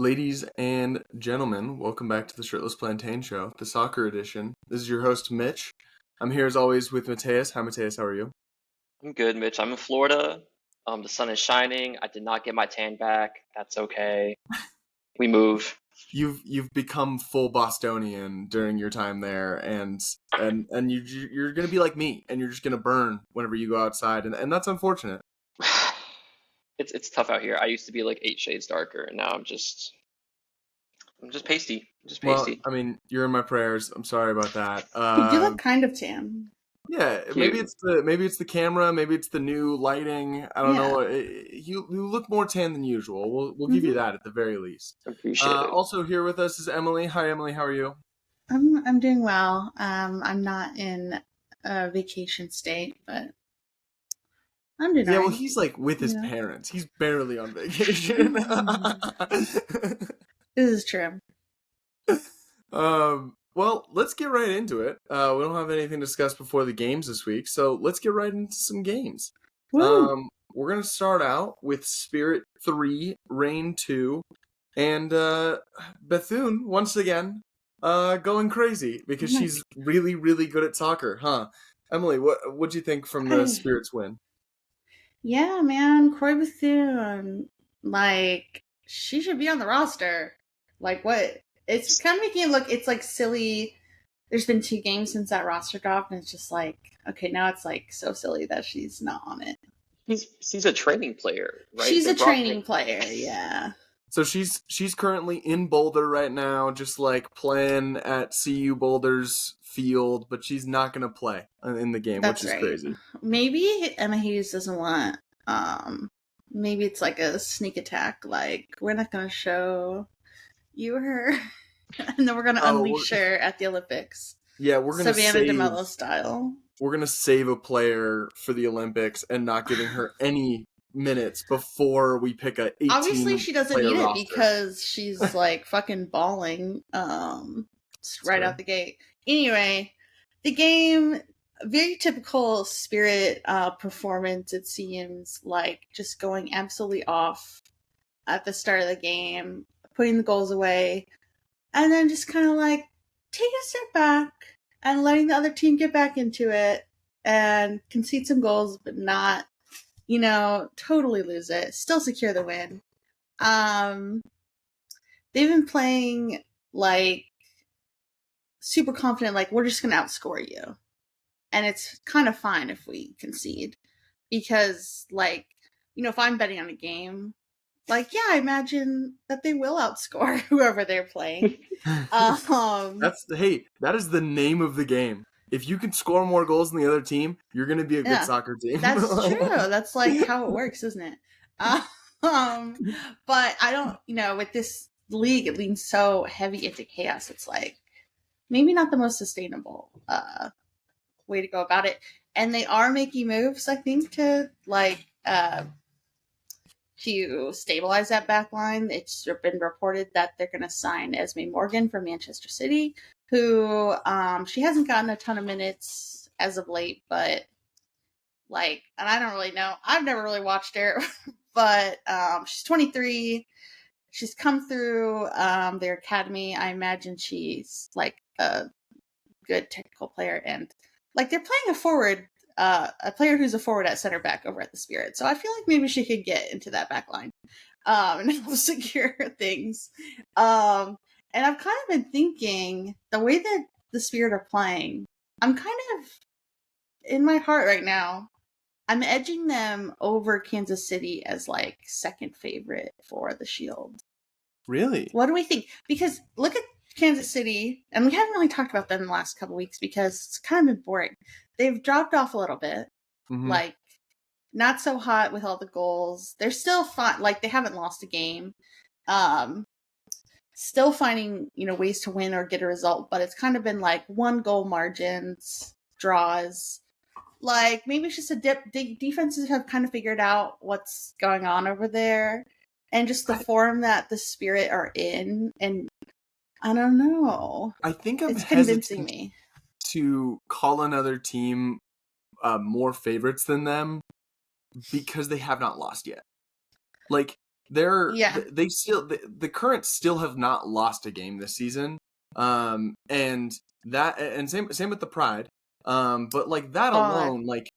Ladies and gentlemen, welcome back to the Shirtless Plantain Show, the soccer edition. This is your host, Mitch. I'm here as always with Matheus. Hi, Matheus. How are you? I'm good, Mitch. I'm in Florida. The sun is shining. I did not get my tan back. That's okay. We move. You've become full Bostonian during your time there, and you're gonna be like me, and you're just gonna burn whenever you go outside, and that's unfortunate. It's tough out here. I used to be like 8 shades darker, and now I'm just pasty. I'm just Well, pasty. I mean, you're in my prayers. I'm sorry about that. You do look kind of tan. Yeah, maybe Cute. it's the camera, maybe it's the new lighting. I don't Yeah. know. You look more tan than usual. We'll give you that at the very least. Appreciate it. Also here with us is Emily. Hi, Emily. How are you? I'm doing well. I'm not in a vacation state, but I'm doing Yeah, all well, right. he's like with his Yeah. parents. He's barely on vacation. This is true. Well, let's get right into it. We don't have anything to discuss before the games this week, so let's get right into some games. Woo! We're gonna start out with Spirit 3, Reign 2, and Bethune once again going crazy because she's really, really good at soccer, huh? Emily, what'd you think from the Spirits win? Yeah, man, Croy Bethune, like she should be on the roster. Like what? It's kind of making it look. It's like silly. There's been 2 games since that roster dropped, and it's just like, okay, now it's like so silly that she's not on it. She's a training player, right? She's a training player, yeah. So she's currently in Boulder right now, just like playing at CU Boulder's field, but she's not gonna play in the game, That's which is right. crazy. Maybe Emma Hughes doesn't want. Maybe it's like a sneak attack. Like we're not gonna show you her, and then we're gonna unleash her at the Olympics. Yeah, we're gonna Savannah DeMello style. We're gonna save a player for the Olympics and not giving her any minutes before we pick a 18. Obviously, she doesn't need roster. it because she's like fucking balling. Right out the gate. Anyway, the game, very typical Spirit performance. It seems like just going absolutely off at the start of the game, putting the goals away, and then just kind of like taking a step back and letting the other team get back into it and concede some goals, but not, totally lose it. Still secure the win. They've been playing like super confident, like we're just going to outscore you. And it's kind of fine if we concede because, like, if I'm betting on a game, like, yeah, I imagine that they will outscore whoever they're playing. That is the name of the game. If you can score more goals than the other team, you're going to be a good soccer team. That's true. That's like how it works, isn't it? But I don't, with this league, it leans so heavy into chaos. It's like maybe not the most sustainable way to go about it. And they are making moves, I think, to to stabilize that back line. It's been reported that they're going to sign Esme Morgan from Manchester City, who she hasn't gotten a ton of minutes as of late, but and I don't really know. I've never really watched her, but she's 23. She's come through their academy. I imagine she's like a good technical player, and like they're playing a forward. A player who's a forward at center back over at the Spirit. So I feel like maybe she could get into that back line and help secure things. And I've kind of been thinking the way that the Spirit are playing, I'm kind of in my heart right now, I'm edging them over Kansas City as like second favorite for the Shield. Really? What do we think? Because look at Kansas City, and we haven't really talked about them in the last couple weeks because it's kind of been boring. They've dropped off a little bit, like not so hot with all the goals. They're still fun, like they haven't lost a game. Still finding ways to win or get a result, but it's kind of been like 1-goal margins, draws. Like maybe it's just defenses have kind of figured out what's going on over there, and just the form that the Spirit are in, and I don't know. I think I'm it's convincing me to call another team more favorites than them because they have not lost yet. Like the Currents still have not lost a game this season. And same with the Pride. But like that alone, like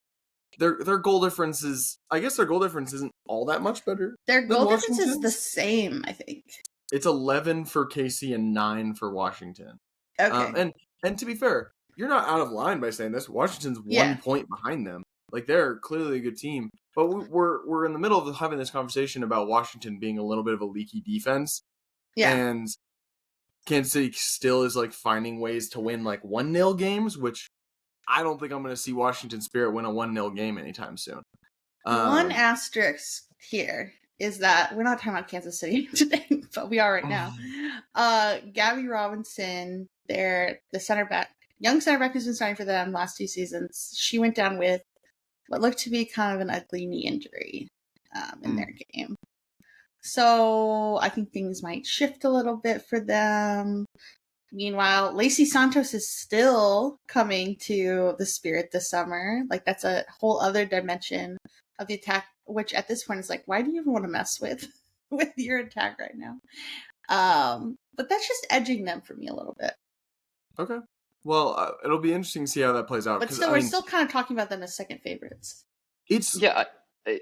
their goal difference is, I guess their goal difference isn't all that much better. Their goal difference is the Washington's. same, I think. It's 11 for KC and 9 for Washington. Okay. And to be fair, you're not out of line by saying this. Washington's 1 Yeah. point behind them. Like, they're clearly a good team. But we're in the middle of having this conversation about Washington being a little bit of a leaky defense. Yeah. And Kansas City still is like finding ways to win like 1-0 games, which I don't think I'm going to see Washington Spirit win a 1-0 game anytime soon. One asterisk here is that we're not talking about Kansas City today, but we are right now. Gabby Robinson, the center back, young center back who's been starting for them last 2 seasons, she went down with what looked to be kind of an ugly knee injury in their game. So I think things might shift a little bit for them. Meanwhile, Lacey Santos is still coming to the Spirit this summer. Like, that's a whole other dimension of the attack, which at this point is like, why do you even want to mess with your attack right now? But that's just edging them for me a little bit. Okay. Well, it'll be interesting to see how that plays out. But still, we're still kind of talking about them as second favorites. Yeah,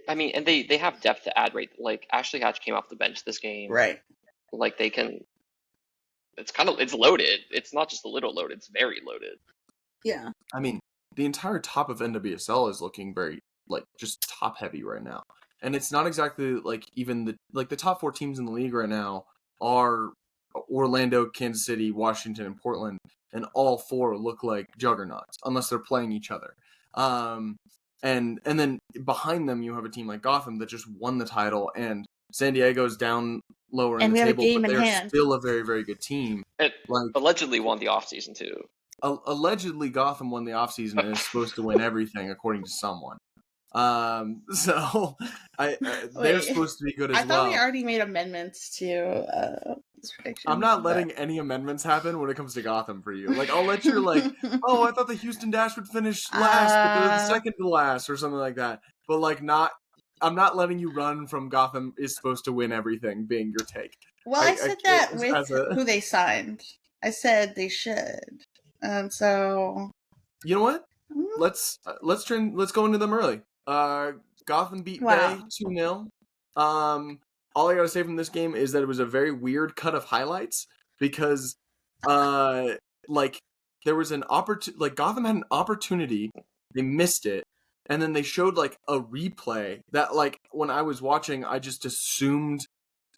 I mean, and they have depth to add, right? Like, Ashley Hatch came off the bench this game. Right. Like, they can... It's loaded. It's not just a little loaded, it's very loaded. Yeah. I mean, the entire top of NWSL is looking very, like, just top heavy right now. And it's not exactly, like, even the top 4 teams in the league right now are Orlando, Kansas City, Washington, and Portland. And all 4 look like juggernauts, unless they're playing each other. And then behind them, you have a team like Gotham that just won the title, and San Diego's down lower in the table, but they're still a very, very good team. It allegedly won the offseason, too. Allegedly, Gotham won the offseason and is supposed to win everything, according to someone. So they're supposed to be good as well. I thought we already made amendments to this prediction. I'm not letting any amendments happen when it comes to Gotham for you. Like, I'll let you, like, oh, I thought the Houston Dash would finish last, but they're the second to last, or something like that. But, like, I'm not letting you run from Gotham is supposed to win everything being your take. Well, I said that with who they signed. I said they should. So... You know what? Let's go into them early. Gotham beat Bay 2-0. All I gotta say from this game is that it was a very weird cut of highlights because, like, there was an opportunity. Like, Gotham had an opportunity, they missed it, and then they showed like a replay that, like, when I was watching, I just assumed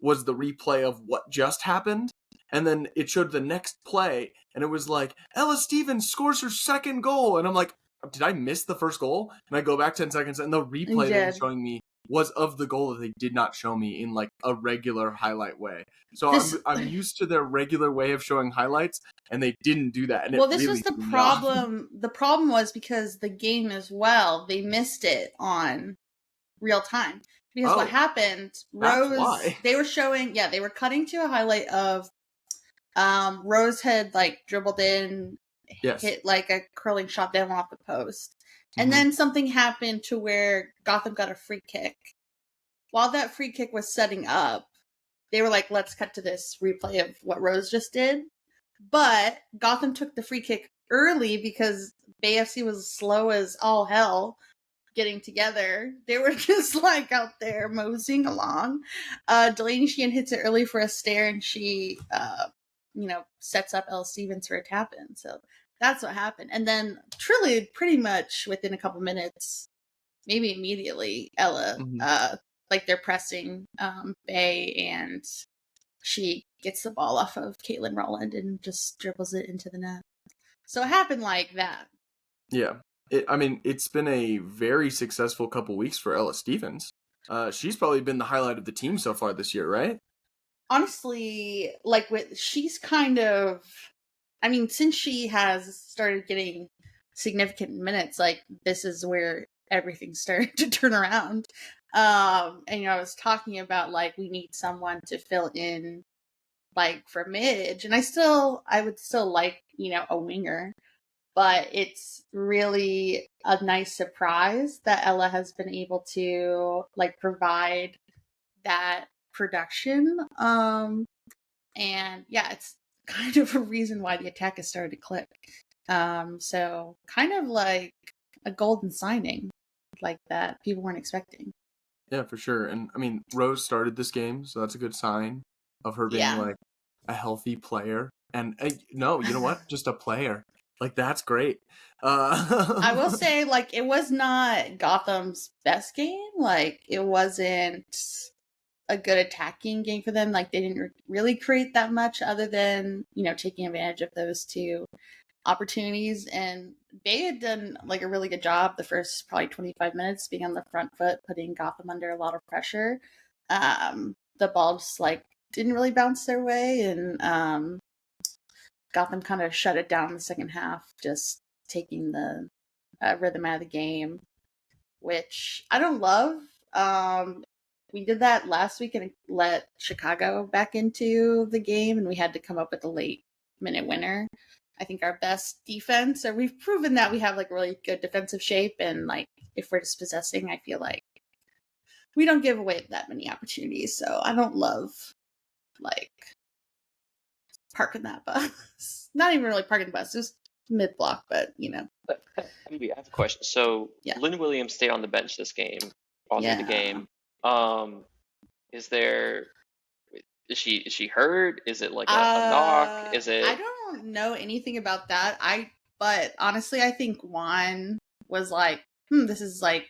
was the replay of what just happened, and then it showed the next play, and it was like Ella Stevens scores her second goal, and I'm like, did I miss the first goal? And I go back 10 seconds, and the replay they were showing me was of the goal that they did not show me in, like, a regular highlight way. So I'm used to their regular way of showing highlights, and they didn't do that. And well, this was the problem. The problem was because the game as well, they missed it on real time. Because what happened, Rose, they were cutting to a highlight of Rose had, like, dribbled in, hit, like, a curling shot down off the post. And then something happened to where Gotham got a free kick. While that free kick was setting up, they were like, let's cut to this replay of what Rose just did. But Gotham took the free kick early because Bay FC was slow as all hell getting together. They were just, like, out there moseying along. Delaney Sheehan hits it early for a stare, and she, sets up Ella Stevens for a tap-in. So that's what happened. And then, truly, pretty much within a couple minutes, maybe immediately, Ella, they're pressing Bay, and she gets the ball off of Caitlin Rowland and just dribbles it into the net. So it happened like that. Yeah. It's been a very successful couple weeks for Ella Stevens. She's probably been the highlight of the team so far this year, right? Honestly, she's kind of... since she has started getting significant minutes, like, this is where everything started to turn around. I was talking about, like, we need someone to fill in, like, for Midge. And I would still like, a winger. But it's really a nice surprise that Ella has been able to, like, provide that production. And yeah, it's kind of a reason why the attack has started to click. So kind of like a golden signing like that people weren't expecting. Yeah, for sure. And I mean, Rose started this game, so that's a good sign of her being Yeah. like a healthy player. And no, you know what? Just a player. Like, that's great. I will say, like, it was not Gotham's best game. Like, it wasn't a good attacking game for them. Like, they didn't really create that much other than, you know, taking advantage of those two opportunities. And they had done, like, a really good job the first probably 25 minutes being on the front foot, putting Gotham under a lot of pressure. The ball just, like, didn't really bounce their way. And Gotham kind of shut it down in the second half, just taking the rhythm out of the game, which I don't love. We did that last week and let Chicago back into the game, and we had to come up with a late minute winner. I think our best defense, or we've proven that we have like really good defensive shape, and like if we're dispossessing, I feel like we don't give away that many opportunities. So I don't love like parking that bus. Not even really parking the bus, just mid block, but you know. I have a question. So Yeah. Lynn Williams stayed on the bench this game, all through the game. Is she hurt? Is it like a knock? Is it? I don't know anything about that. But honestly, I think Juan was like, this is like,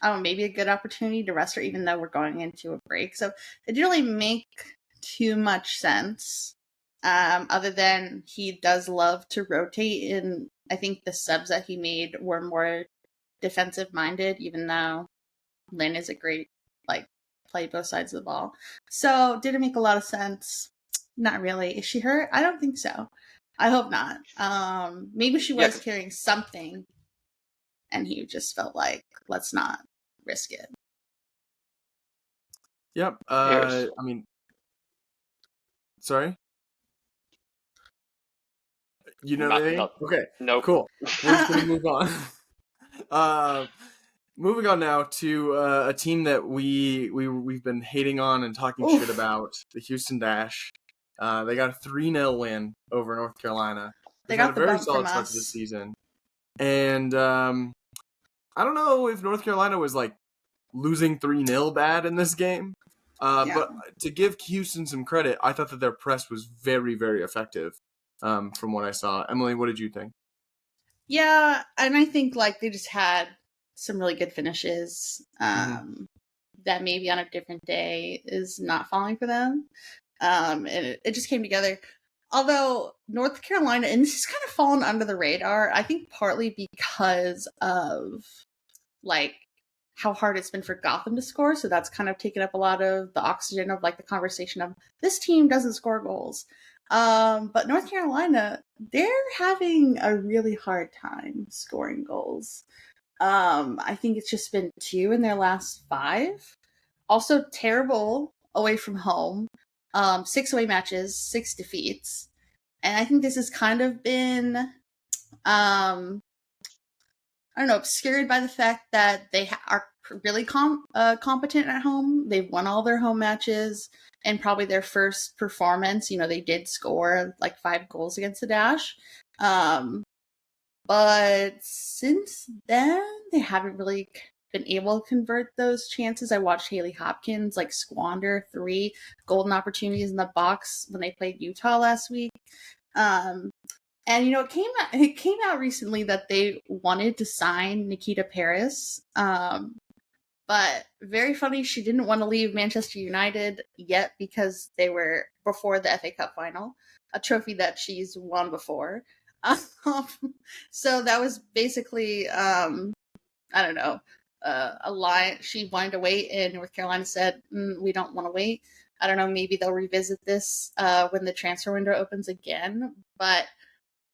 I don't know, maybe a good opportunity to rest her, even though we're going into a break. So it didn't really make too much sense. Other than he does love to rotate, and I think the subs that he made were more defensive minded, even though Lynn is a great like play both sides of the ball. So did it make a lot of sense? Not really. Is she hurt? I don't think so. I hope not. Maybe she was carrying something, and he just felt like let's not risk it. Yep. I mean, sorry. You know anything? No. Okay. Nope. Cool. We're just gonna move on. Moving on now to a team that we've been hating on and talking shit about, the Houston Dash. They got a 3-0 win over North Carolina. They got had a very solid start to the season. And I don't know if North Carolina was like losing 3-0 bad in this game. But to give Houston some credit, I thought that their press was very, very effective from what I saw. Emily, what did you think? Yeah, and I think like they just had some really good finishes that maybe on a different day is not falling for them. And it just came together. Although North Carolina, and this has kind of fallen under the radar, I think partly because of like how hard it's been for Gotham to score. So that's kind of taken up a lot of the oxygen of like the conversation of this team doesn't score goals. But North Carolina, they're having a really hard time scoring goals. I think it's just been 2 in their last 5. Also terrible away from home. 6 away matches, 6 defeats. And I think this has kind of been, I don't know, obscured by the fact that they are really competent at home. They've won all their home matches, and probably their first performance, you know, they did score like 5 goals against the Dash. But since then, they haven't really been able to convert those chances. I watched Haley Hopkins like squander 3 golden opportunities in the box when they played Utah last week. And you know, it came out recently that they wanted to sign Nikita Paris. But very funny, she didn't want to leave Manchester United yet because they were before the FA Cup final, a trophy that she's won before. So that was basically, I don't know, a lie. She wanted to wait, and North Carolina said, we don't want to wait. I don't know, maybe they'll revisit this when the transfer window opens again. But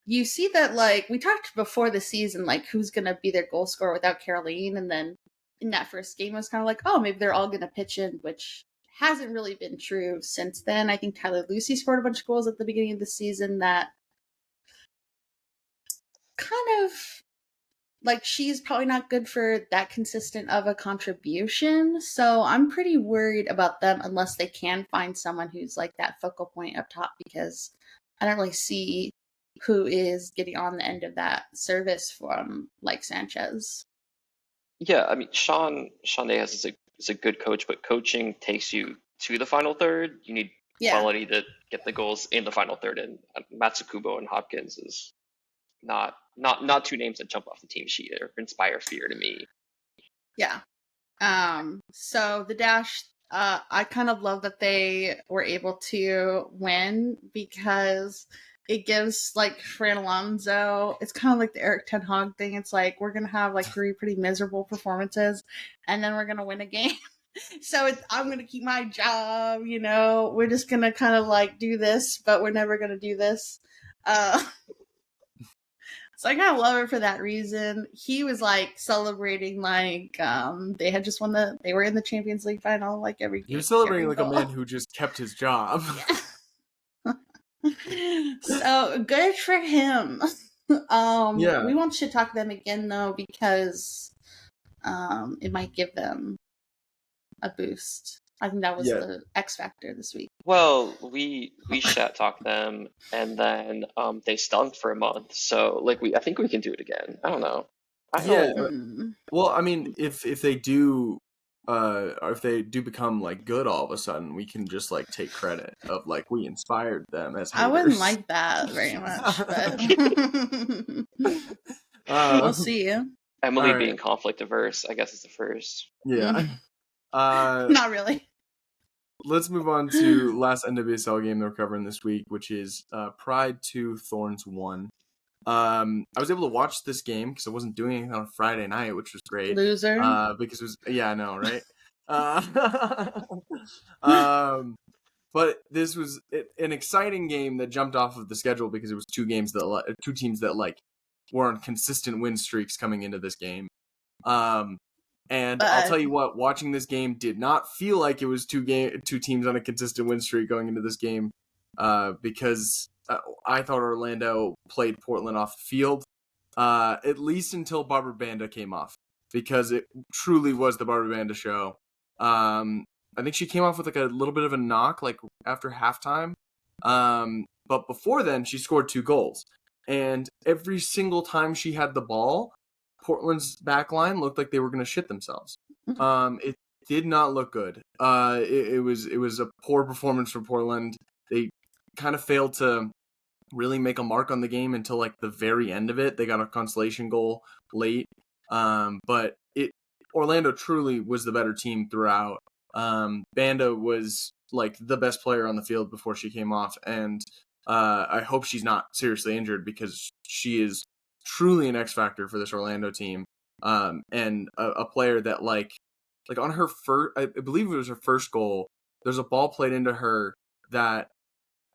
you see that, like, we talked before the season, like, who's going to be their goal scorer without Caroline, and then in that first game, it was kind of like, oh, maybe they're all going to pitch in, which hasn't really been true since then. I think Tyler Lucy scored a bunch of goals at the beginning of the season that kind of like she's probably not good for that consistent of a contribution. So I'm pretty worried about them unless they can find someone who's like that focal point up top, because I don't really see who is getting on the end of that service from like Sanchez. Yeah, I mean, Sean Diaz is a good coach, but coaching takes you to the final third. You need quality to get the goals in the final third, and Matsukubo and Hopkins is not two names that jump off the team sheet or inspire fear to me. Yeah. So the Dash, I kind of love that they were able to win because it gives like Fran Alonso, it's kind of like the Eric Ten Hag thing. It's like we're gonna have like 3 pretty miserable performances, and then we're gonna win a game. So I'm gonna keep my job. We're just gonna kind of like do this, but we're never gonna do this. So I kind of love it for that reason. He was like celebrating like they had just won they were in the Champions League final like every. He was celebrating like a man who just kept his job. Yeah. So good for him. Yeah. We won't shit talk them again though, because it might give them a boost. I think that was the X factor this week. Well, we shat talk them, and then they stunk for a month. So like I think we can do it again. I don't know. Well, I mean, if they do, or if they do become like good all of a sudden, we can just like take credit of like we inspired them as haters. I wouldn't like that very much, but we'll see. Emily being conflict averse, I guess, is the first. Yeah. Not really. Let's move on to last NWSL game they're covering this week, which is Pride 2, Thorns 1. I was able to watch this game because I wasn't doing anything on a Friday night, which was great. Loser. Because it was, I know, right? But this was an exciting game that jumped off of the schedule because it was two teams that like were on consistent win streaks coming into this game. And I'll tell you what, watching this game did not feel like it was two teams on a consistent win streak going into this game, because I thought Orlando played Portland off the field, at least until Barbra Banda came off, because it truly was the Barbra Banda show. I think she came off with like a little bit of a knock, like after halftime. But before then, she scored 2 goals, and every single time she had the ball, Portland's back line looked like they were going to shit themselves. It did not look good. It was a poor performance for Portland. They kind of failed to really make a mark on the game until like the very end of it. They got a consolation goal late. But Orlando truly was the better team throughout. Banda was like the best player on the field before she came off, and I hope she's not seriously injured because she is truly an X factor for this Orlando team, and a player that like on her first, I believe it was her first goal, there's a ball played into her that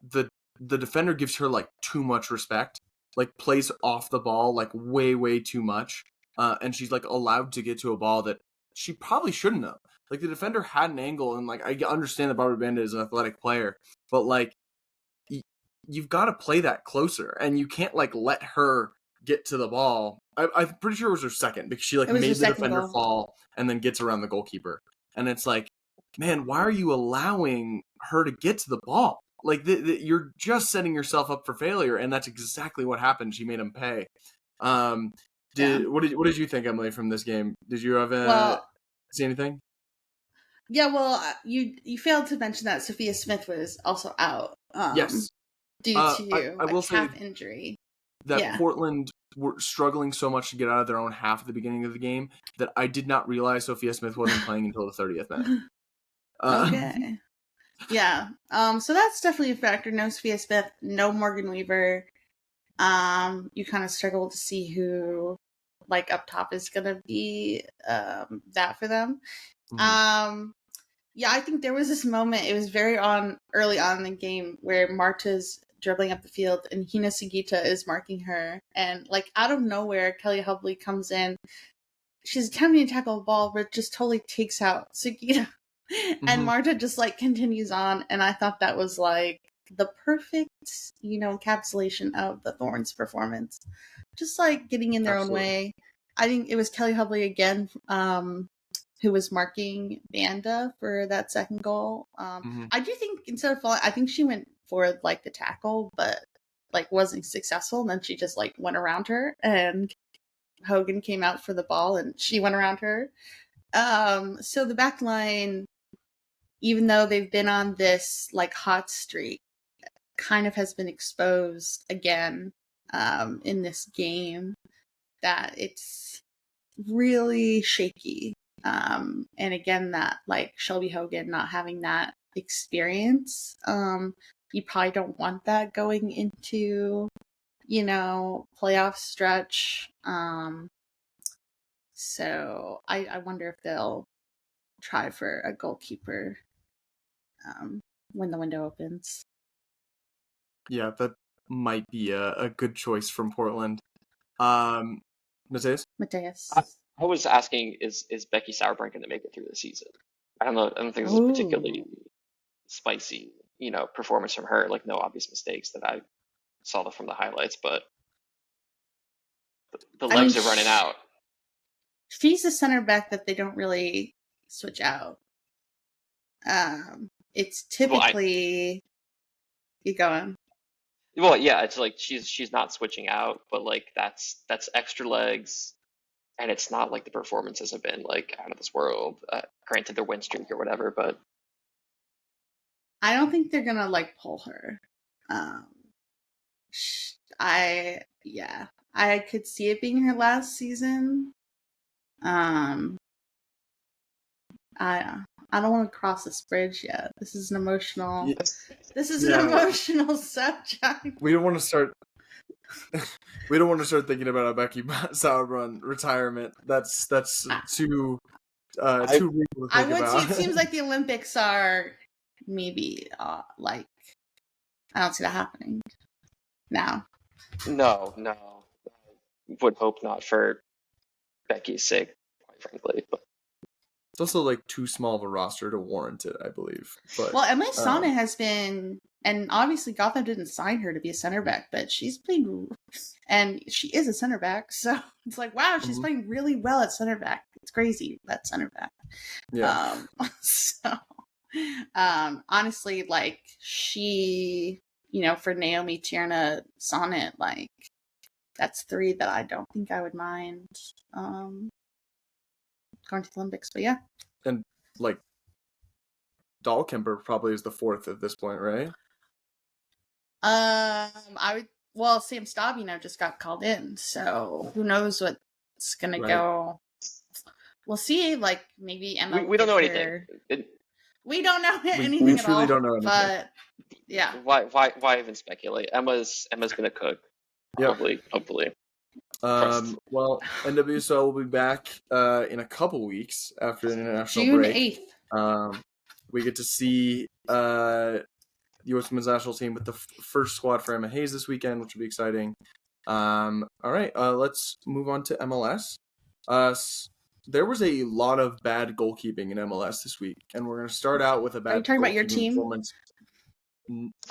the defender gives her like too much respect, like plays off the ball like way too much, and she's like allowed to get to a ball that she probably shouldn't have. Like the defender had an angle, and like I understand that Barbra Banda is an athletic player, but like you've got to play that closer, and you can't like let her get to the ball. I'm pretty sure it was her second, because she like made the defender fall and then gets around the goalkeeper. And it's like, man, why are you allowing her to get to the ball? Like you're just setting yourself up for failure, and that's exactly what happened. She made him pay. What did you think, Emily, from this game? Did you have see anything? Yeah, well, you failed to mention that Sophia Smith was also out. Yes, due to I will calf say injury. That Portland were struggling so much to get out of their own half at the beginning of the game that I did not realize Sophia Smith wasn't playing until the 30th minute. Okay. Yeah. So that's definitely a factor. No Sophia Smith, no Morgan Weaver. You kind of struggle to see who, like, up top is gonna be that for them. Mm-hmm. Yeah, I think there was this moment. It was very early on in the game where Marta's dribbling up the field and Hina Sugita is marking her, and like out of nowhere, Kelly Hubley comes in. She's attempting to tackle a ball, but just totally takes out Sugita. Mm-hmm. And Marta just like continues on, and I thought that was like the perfect, encapsulation of the Thorns performance. Just like getting in their own way. I think it was Kelly Hovley again, who was marking Banda for that second goal. I do think instead of falling, I think she went for like the tackle, but like wasn't successful. And then she just like went around her, and Hogan came out for the ball, and she went around her. So the back line, even though they've been on this like hot streak, kind of has been exposed again in this game, that it's really shaky. And again, that like Shelby Hogan not having that experience, you probably don't want that going into, playoff stretch. So I wonder if they'll try for a goalkeeper when the window opens. Yeah, that might be a good choice from Portland. Matheus? I was asking, is Becky Sauerbrunn going to make it through the season? I don't know. I don't think this is a particularly spicy, performance from her. Like, no obvious mistakes that I saw from the highlights, but the legs are running out. She's a center back that they don't really switch out. It's typically you go on. Well, yeah, it's like she's not switching out, but like that's extra legs, and it's not like the performances have been like out of this world. Granted, their win streak or whatever, but I don't think they're gonna like pull her. I could see it being her last season. I don't want to cross this bridge yet. This is an emotional. This is an emotional subject. We don't want to start. We don't want to start thinking about a Becky Sauerbrunn retirement. That's too real to think about. It seems like the Olympics are maybe like I don't see that happening now. No, would hope not for Becky's sake, quite frankly. But it's also like too small of a roster to warrant it, I believe. But Emily Sonnet has been, and obviously Gotham didn't sign her to be a center back, but she's played, and she is a center back, so it's like, wow, she's playing really well at center back. It's crazy, that center back. Yeah. Honestly, like she, for Naomi, Tierna, Sonnet, like that's three that I don't think I would mind going to the Olympics, but yeah. And like Dahlkemper probably is the fourth at this point, right? Sam Staub, just got called in, so who knows what's gonna go. We'll see. Like maybe Emma. We don't know anything. We don't know anything. We truly don't know anything. But yeah. Why even speculate? Emma's gonna cook. Probably, hopefully. Well, NWSL will be back in a couple weeks after the international June break. June 8th. We get to see the U.S. Women's National Team with the first squad for Emma Hayes this weekend, which will be exciting. All right, let's move on to MLS. There was a lot of bad goalkeeping in MLS this week, and we're going to start out with a bad. Are you talking about your team? Performance.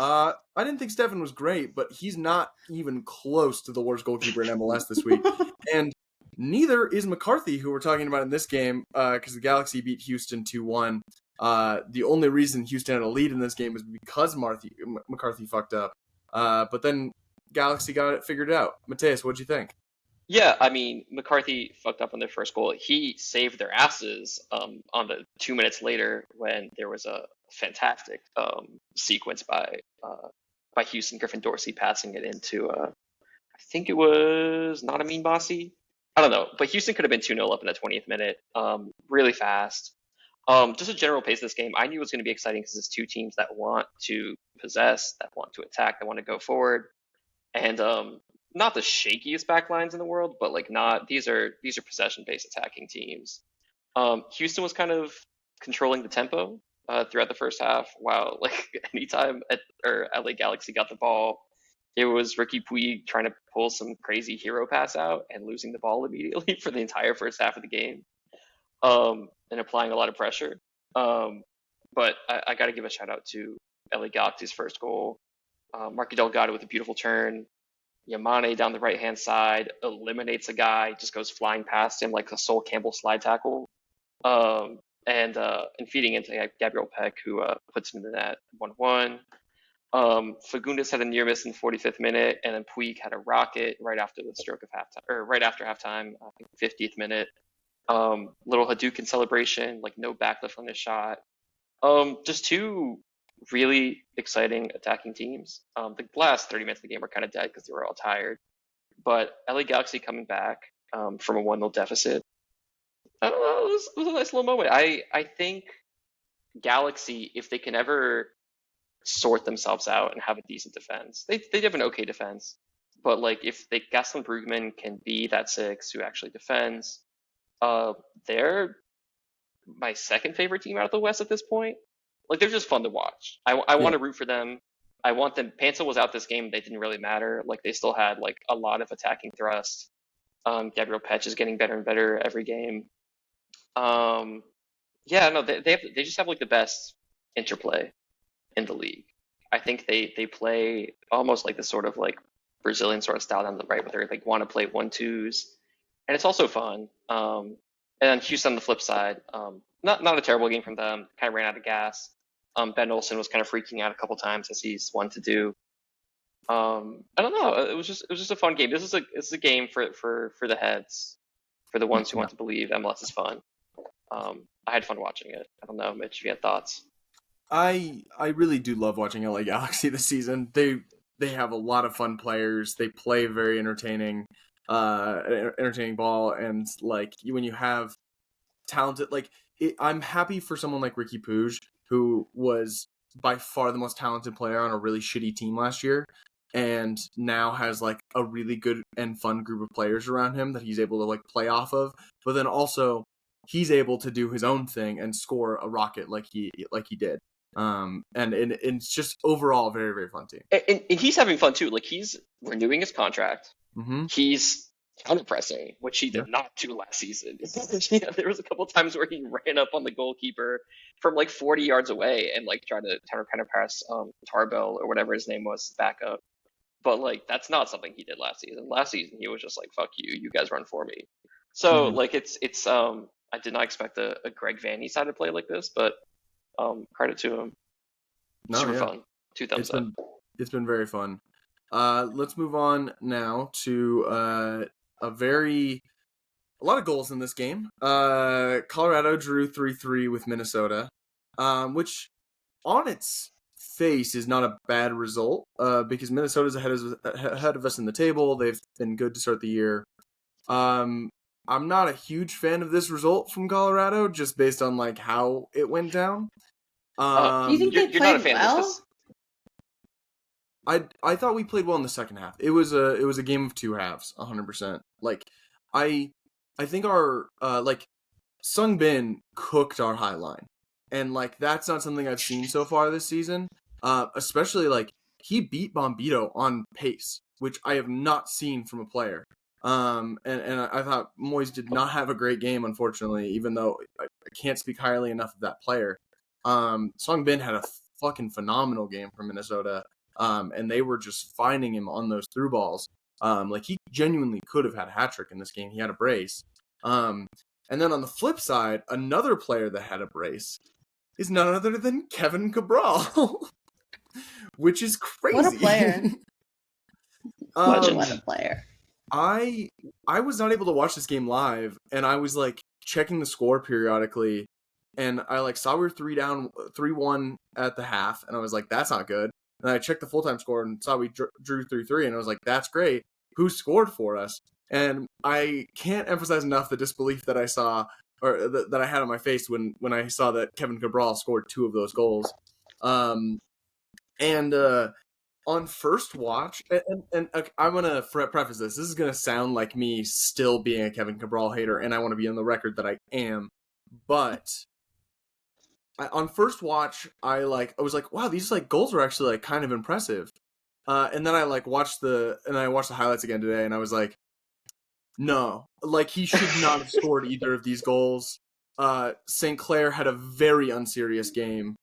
I didn't think Stefan was great, but he's not even close to the worst goalkeeper in MLS this week. And neither is McCarthy, who we're talking about in this game, because the Galaxy beat Houston 2-1. The only reason Houston had a lead in this game was because McCarthy fucked up. But then Galaxy got it figured out. Matheus, what'd you think? Yeah, I mean, McCarthy fucked up on their first goal. He saved their asses on the 2 minutes later when there was a fantastic sequence by Houston. Griffin Dorsey passing it into, I think it was not Amin Bassi. I don't know, but Houston could have been 2-0 up in the 20th minute, really fast. Just a general pace of this game, I knew it was going to be exciting because it's two teams that want to possess, that want to attack, that want to go forward, and not the shakiest back lines in the world, but like these are possession-based attacking teams. Houston was kind of controlling the tempo throughout the first half, while like anytime LA Galaxy got the ball, it was Ricky Puig trying to pull some crazy hero pass out and losing the ball immediately for the entire first half of the game, and applying a lot of pressure. But I got to give a shout out to LA Galaxy's first goal. Marky Delgado with a beautiful turn. Yamane down the right-hand side, eliminates a guy, just goes flying past him like a Sol Campbell slide tackle. And feeding into Gabriel Peck, who puts him in the net 1-1. Fagundes had a near miss in the 45th minute, and then Puig had a rocket right after the stroke of halftime, or right after halftime, I think 50th minute. Little Hadouken celebration, like no backlift on this shot. Just two really exciting attacking teams. The last 30 minutes of the game were kind of dead because they were all tired. But LA Galaxy coming back from a 1-0 deficit. I don't know, it was a nice little moment. I think Galaxy, if they can ever sort themselves out and have a decent defense, they have an okay defense. But like if Gaston Brugman can be that 6 who actually defends, they're my second favorite team out of the West at this point. Like they're just fun to watch. I want to root for them. I want them. Panther was out this game. They didn't really matter. Like they still had like a lot of attacking thrust. Gabriel Petch is getting better and better every game. Yeah, no, they just have like the best interplay in the league. I think they play almost like the sort of like Brazilian sort of style down the right, where they like want to play 1-2s, and it's also fun. And then Houston on the flip side, not a terrible game from them. Kind of ran out of gas. Ben Olsen was kind of freaking out a couple times, as he's one to do. I don't know. It was just a fun game. This is a game for the heads, for the ones who want to believe MLS is fun. I had fun watching it. I don't know, Mitch, if you had thoughts. I really do love watching LA Galaxy this season. They have a lot of fun players. They play very entertaining ball, and like when you have talented, I'm happy for someone like Ricky Puig, who was by far the most talented player on a really shitty team last year, and now has like a really good and fun group of players around him that he's able to like play off of. But then also he's able to do his own thing and score a rocket like he did. And it's just overall a very, very fun team. And he's having fun too. Like he's renewing his contract. Mm-hmm. He's counter-pressing, which he did not do last season. There was a couple times where he ran up on the goalkeeper from like 40 yards away and like tried to counter-press Tarbell or whatever his name was back up. But like that's not something he did last season. Last season he was just like, fuck you guys run for me. So like it's I did not expect a Greg Vanney side to play like this, but credit to him. Super fun. 2 thumbs up. It's been very fun. Let's move on now to a lot of goals in this game. Colorado drew 3-3 with Minnesota, which on its face is not a bad result, because Minnesota's ahead of us in the table. They've been good to start the year. I'm not a huge fan of this result from Colorado, just based on like how it went down. You think they played well? I thought we played well in the second half. It was a game of 2 halves, 100%. Like I think our Sung Bin cooked our high line, and like that's not something I've seen so far this season. Especially like he beat Bombito on pace, which I have not seen from a player. And I thought Moyes did not have a great game, unfortunately, even though I can't speak highly enough of that player. Sung Bin had a fucking phenomenal game for Minnesota. And they were just finding him on those through balls. Like he genuinely could have had a hat trick in this game. He had a brace. And then on the flip side, another player that had a brace is none other than Kevin Cabral, which is crazy. What a player! What a player! I was not able to watch this game live, and I was like checking the score periodically, and I like saw we were 3-1 at the half, and I was like, that's not good. And I checked the full-time score and saw we drew 3-3, and I was like, that's great. Who scored for us? And I can't emphasize enough the disbelief that I saw, or that I had on my face when I saw that Kevin Cabral scored 2 of those goals. On first watch, and I'm going to preface this. This is going to sound like me still being a Kevin Cabral hater, and I want to be on the record that I am. But on first watch, I was like, wow, these like goals were actually like kind of impressive. And then I watched the highlights again today, and I was like, no, like he should not have scored either of these goals. St. Clair had a very unserious game,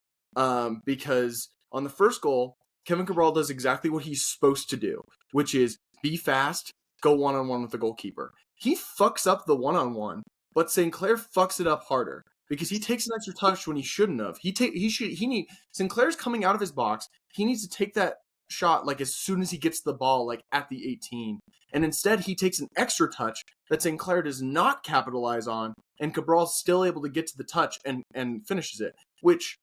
because on the first goal, Kevin Cabral does exactly what he's supposed to do, which is be fast, go one-on-one with the goalkeeper. He fucks up the one-on-one, but St. Clair fucks it up harder because he takes an extra touch when he shouldn't have. St. Clair's coming out of his box. He needs to take that shot like as soon as he gets the ball, like at the 18. And instead he takes an extra touch that St. Clair does not capitalize on, and Cabral's still able to get to the touch and finishes it. Which,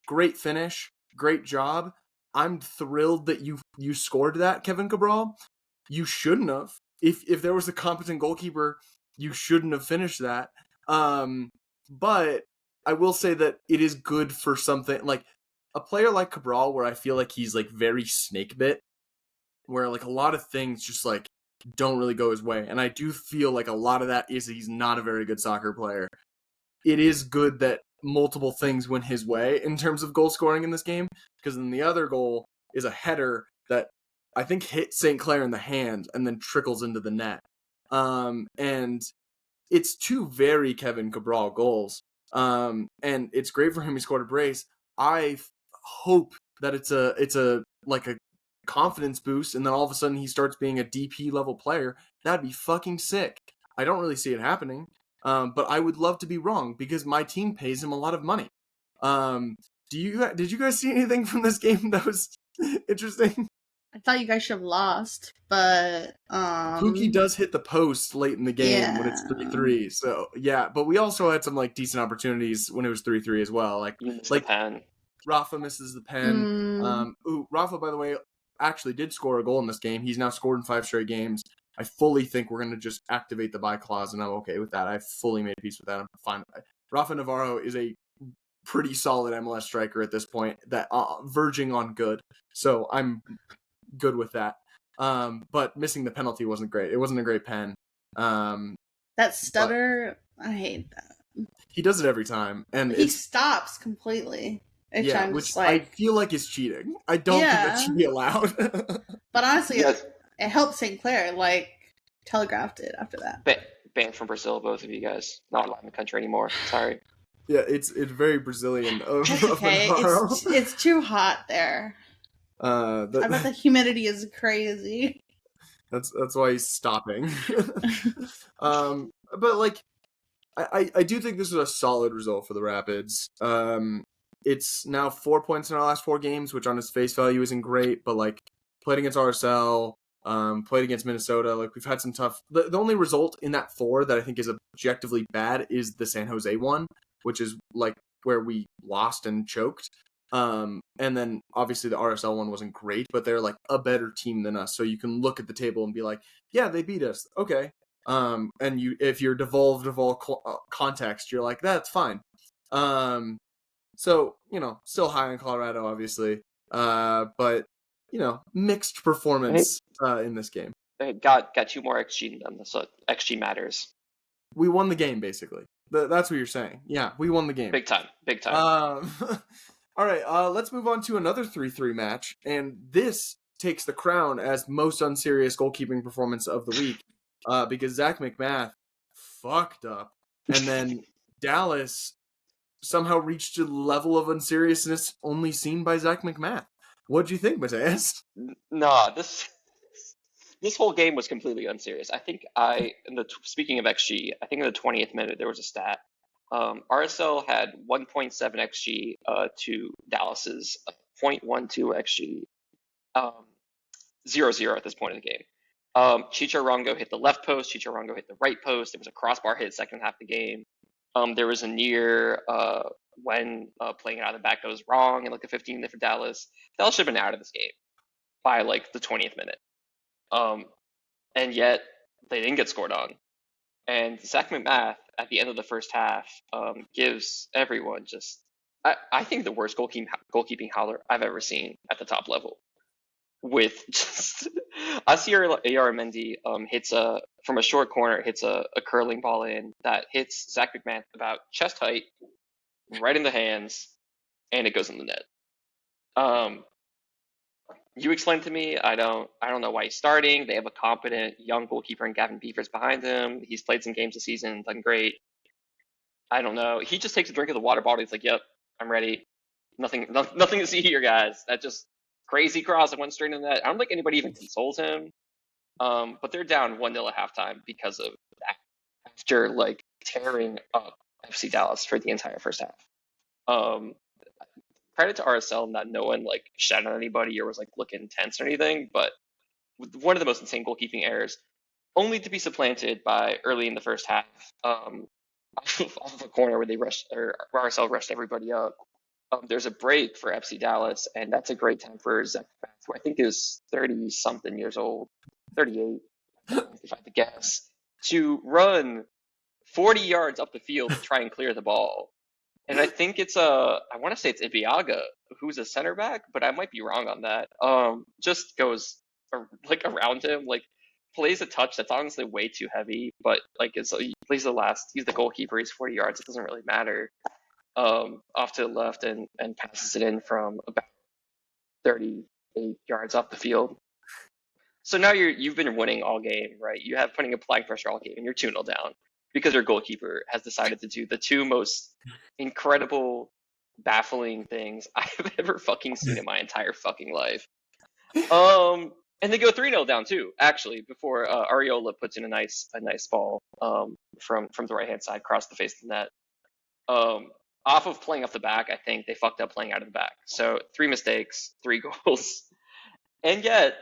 great finish, great job. I'm thrilled that you scored that, Kevin Cabral. You shouldn't have. If there was a competent goalkeeper, you shouldn't have finished that. But I will say that it is good for something like a player like Cabral, where I feel like he's like very snake bit, where like a lot of things just like don't really go his way. And I do feel like a lot of that is he's not a very good soccer player. It is good that multiple things went his way in terms of goal scoring in this game, because then the other goal is a header that I think hit St. Clair in the hand and then trickles into the net. And it's two very Kevin Cabral goals. And it's great for him. He scored a brace. I hope that it's a like a confidence boost, and then all of a sudden he starts being a DP level player. That'd be fucking sick. I don't really see it happening. But I would love to be wrong because my team pays him a lot of money. Did you guys see anything from this game that was interesting? I thought you guys should have lost, but Pookie does hit the post late in the game when it's 3-3. So yeah, but we also had some like decent opportunities when it was 3-3 as well. Like the pen. Rafa misses the pen. Rafa, by the way, actually did score a goal in this game. He's now scored in 5 straight games. I fully think we're going to just activate the buy clause, and I'm okay with that. I fully made peace with that. I'm fine. Rafa Navarro is a pretty solid MLS striker at this point, that verging on good. So I'm good with that. But missing the penalty wasn't great. It wasn't a great pen. That stutter, I hate that. He does it every time, and he stops completely. Which I feel like is cheating. I don't think that should be allowed. But honestly, it helped St. Clair, like, telegraphed it after that. Banned from Brazil, both of you guys. Not allowed in the country anymore. Sorry. Yeah, it's very Brazilian. That's okay. It's too hot there. I bet the humidity is crazy. That's why he's stopping. But like, I do think this is a solid result for the Rapids. It's now 4 points in our last 4 games, which on its face value isn't great, but like played against RSL, played against Minnesota. Like we've had some tough. The only result in that 4 that I think is objectively bad is the San Jose one, which is like where we lost and choked. And then obviously the RSL one wasn't great, but they're like a better team than us. So you can look at the table and be like, yeah, they beat us. Okay. And if you're devolved of all context, you're like, that's fine. So, still high in Colorado, obviously. But, mixed performance in this game. They got 2 more XG than them, so XG matters. We won the game, basically. That's what you're saying. Yeah, we won the game. Big time. All right, let's move on to another 3-3 match. And this takes the crown as most unserious goalkeeping performance of the week. Because Zach McMath fucked up. And then Dallas somehow reached a level of unseriousness only seen by Zach McMath. What'd you think, Matheus? Nah, this whole game was completely unserious. I think speaking of XG, I think in the 20th minute there was a stat. RSL had 1.7 XG to Dallas's 0.12 XG. 0-0 at this point in the game. Chicharrongo hit the left post. Chicharrongo hit the right post. There was a crossbar hit second half of the game. There was a near when playing it out of the back goes wrong in like the 15th for Dallas. Dallas should have been out of this game by like the 20th minute. And yet they didn't get scored on. And Zach McMath at the end of the first half gives everyone just I think the worst goalkeeping howler I've ever seen at the top level. With just Asier Mendy hits from a short corner, hits a curling ball in that hits Zach McMath about chest height, right in the hands, and it goes in the net. You explained to me, I don't know why he's starting. They have a competent young goalkeeper in Gavin Beavers behind him. He's played some games this season, done great. I don't know. He just takes a drink of the water bottle. He's like, "Yep, I'm ready. Nothing to see here, guys." That just crazy cross that went straight in the net. I don't think anybody even consoles him. But they're down 1-0 at halftime because of that. After like tearing up FC Dallas for the entire first half. Credit to RSL in that no one like shat on anybody or was like looking tense or anything, but with one of the most insane goalkeeping errors, only to be supplanted by early in the first half, off of a corner where RSL rushed everybody up. There's a break for FC Dallas, and that's a great time for Zach, who I think is 30-something years old, 38, if I had to guess, to run 40 yards up the field to try and clear the ball. And I think I want to say it's Ibiaga, who's a center back, but I might be wrong on that. Just goes like around him, like plays a touch that's honestly way too heavy, but like he plays he's the goalkeeper, he's 40 yards, it doesn't really matter. Off to the left and passes it in from about 38 yards off the field. So now you've been winning all game, right? You have putting applying pressure all game, and you're 2-0 down because your goalkeeper has decided to do the two most incredible, baffling things I've ever fucking seen in my entire fucking life. And they go 3-0 down too, actually, before Ariola puts in a nice ball from the right hand side across the face of the net. Off of playing off the back, I think they fucked up playing out of the back. So 3 mistakes, 3 goals, and yet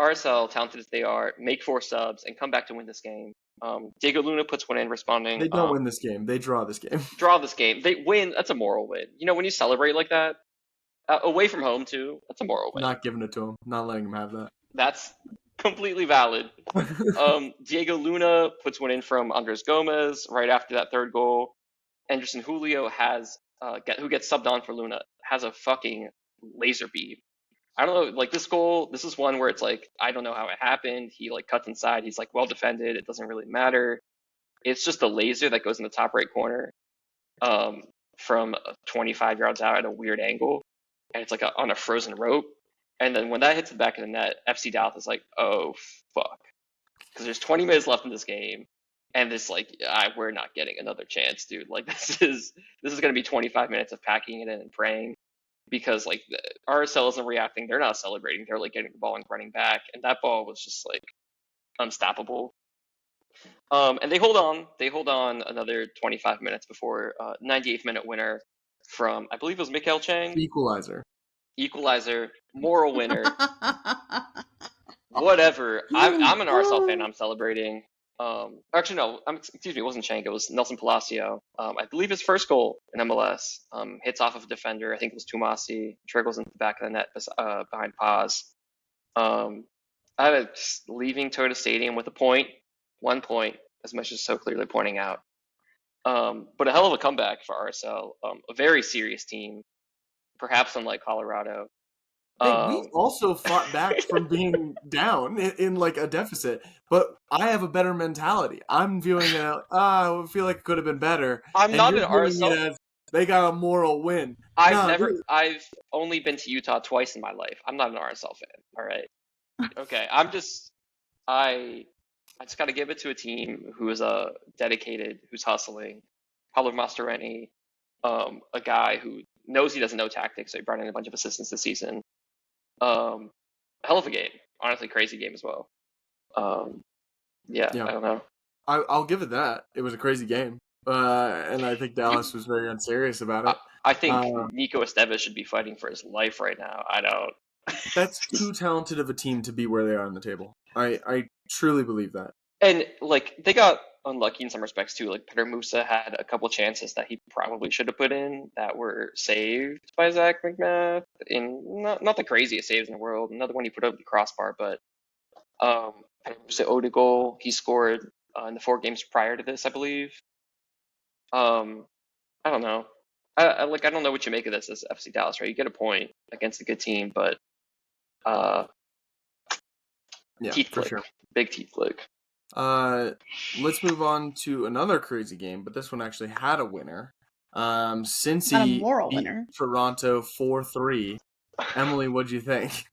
RSL, talented as they are, make 4 subs and come back to win this game. Diego Luna puts one in, responding. They don't win this game. They draw this game. Draw this game. They win. That's a moral win. You know, when you celebrate like that, away from home too, that's a moral win. Not giving it to him. Not letting him have that. That's completely valid. Diego Luna puts one in from Andres Gomez right after that 3rd goal. Anderson Julio who gets subbed on for Luna, has a fucking laser beam. I don't know, like this goal, this is one where it's like, I don't know how it happened. He like cuts inside. He's like well defended. It doesn't really matter. It's just a laser that goes in the top right corner from 25 yards out at a weird angle. And it's like on a frozen rope. And then when that hits the back of the net, FC Dallas is like, oh, fuck. Because there's 20 minutes left in this game. And this like, we're not getting another chance, dude. Like this is going to be 25 minutes of packing it in and praying. Because like RSL isn't reacting, they're not celebrating, they're like getting the ball and running back, and that ball was just like unstoppable. And they hold on another 25 minutes before 98th minute winner from, I believe it was Mikael Chang. Equalizer, moral winner. Whatever. I'm an RSL fan. I'm celebrating. Actually, no. Excuse me. It wasn't Chang. It was Nelson Palacio. I believe his first goal in MLS hits off of a defender. I think it was Tumasi. Trickles into the back of the net behind Paz. Leaving Toyota Stadium with 1 point, as much as so clearly pointing out. But a hell of a comeback for RSL. A very serious team, perhaps unlike Colorado. Hey, we also fought back from being down in like a deficit, but I have a better mentality. I'm viewing it. I feel like it could have been better. I'm not an RSL. They got a moral win. I've only been to Utah twice in my life. I'm not an RSL fan. All right. Okay. I just got to give it to a team who is dedicated, who's hustling. Paulo Mastroeni, a guy who knows he doesn't know tactics, so he brought in a bunch of assistants this season. Hell of a game. Honestly, crazy game as well. Yeah. I don't know. I'll give it that. It was a crazy game. And I think Dallas was very unserious about it. I think Nico Estevez should be fighting for his life right now. I don't. That's too talented of a team to be where they are on the table. I truly believe that. And like they got unlucky in some respects too. Like Peter Musa had a couple chances that he probably should have put in that were saved by Zach McMath. In not the craziest saves in the world. Another one he put over the crossbar, but Peter Musa owed a goal. He scored in the 4 games prior to this, I believe. I don't know. I don't know what you make of this as FC Dallas, right? You get a point against a good team, but teeth flick. Sure. Big teeth flick. Let's move on to another crazy game, but this one actually had a winner. Cincy beat Toronto 4-3. Emily, what'd you think?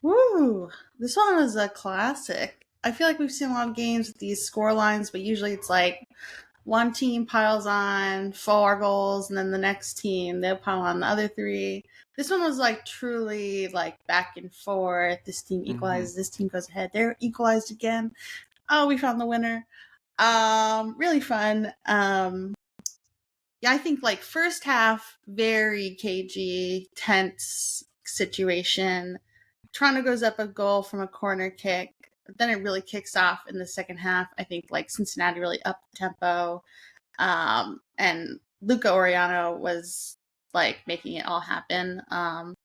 Woo! This one was a classic. I feel like we've seen a lot of games with these score lines, but usually it's like one team piles on 4 goals, and then the next team, they'll pile on the other 3. This one was like truly like back and forth. This team equalizes, this team goes ahead, they're equalized again. Oh, we found the winner. Really fun. Yeah, I think like first half, very cagey, tense situation. Toronto goes up a goal from a corner kick. Then it really kicks off in the second half. I think like Cincinnati really upped the tempo. And Luca Oriano was like making it all happen. Lucha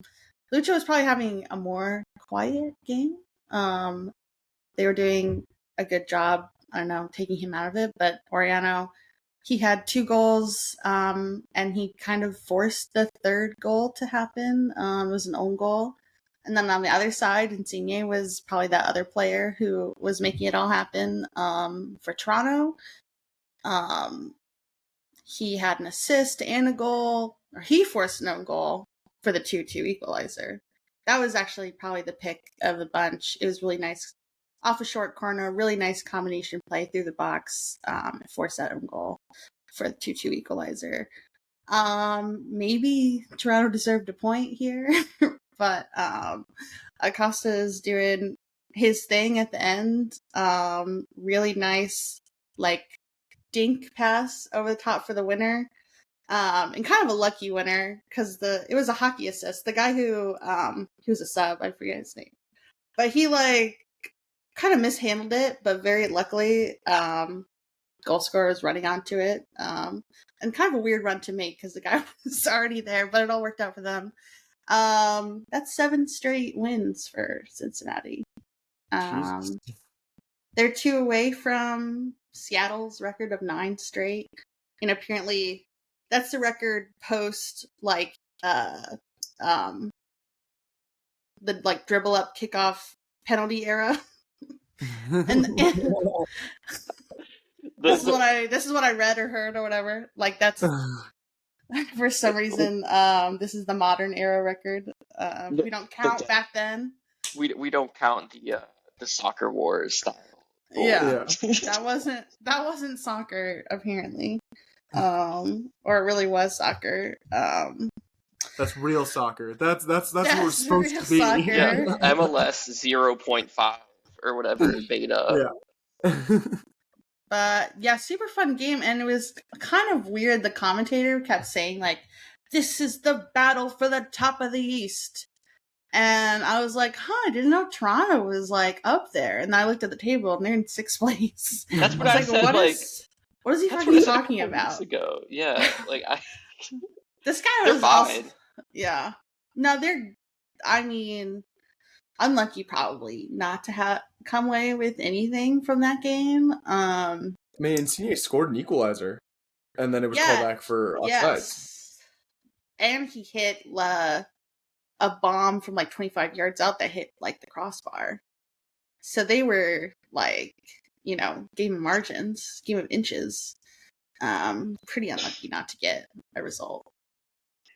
was probably having a more quiet game. They were doing a good job, I don't know, taking him out of it, but Oriano, he had 2 goals, and he kind of forced the third goal to happen. It was an own goal. And then on the other side, Insigne was probably that other player who was making it all happen for Toronto. He had an assist and a goal, or he forced an own goal for the 2-2 equalizer. That was actually probably the pick of the bunch. It was really nice. Off a short corner, really nice combination play through the box. Forced that own goal for the 2-2 equalizer. Maybe Toronto deserved a point here, but Acosta is doing his thing at the end. Really nice, like, dink pass over the top for the winner. And kind of a lucky winner because it was a hockey assist. The guy who he was a sub, I forget his name, but he like kind of mishandled it, but very luckily goal scorer was running onto it. And kind of a weird run to make because the guy was already there, but it all worked out for them. That's 7 straight wins for Cincinnati. They're 2 away from Seattle's record of 9 straight. And apparently that's the record post like the like dribble up kickoff penalty era. and this is what I read or heard or whatever. Like that's for some reason this is the modern era record. We don't count back then. We don't count the soccer wars style. Yeah. that wasn't soccer apparently. Or it really was soccer. That's real soccer. That's what we're supposed to be. Soccer. Yeah, MLS 0.5 or whatever beta. Yeah. But yeah, super fun game, and it was kind of weird. The commentator kept saying like, "This is the battle for the top of the East," and I was like, "Huh, I didn't know Toronto was like up there." And I looked at the table, and they're in 6th place. That's what I said. What is he fucking talking about? Ago. Yeah, like this guy was fine. Yeah, no, they're. I mean, unlucky probably not to come away with anything from that game. I mean, Insigne scored an equalizer, and then it was called back for offsides. Yes. And he hit a bomb from like 25 yards out that hit like the crossbar. So they were like, game of margins, game of inches. Pretty unlucky not to get a result.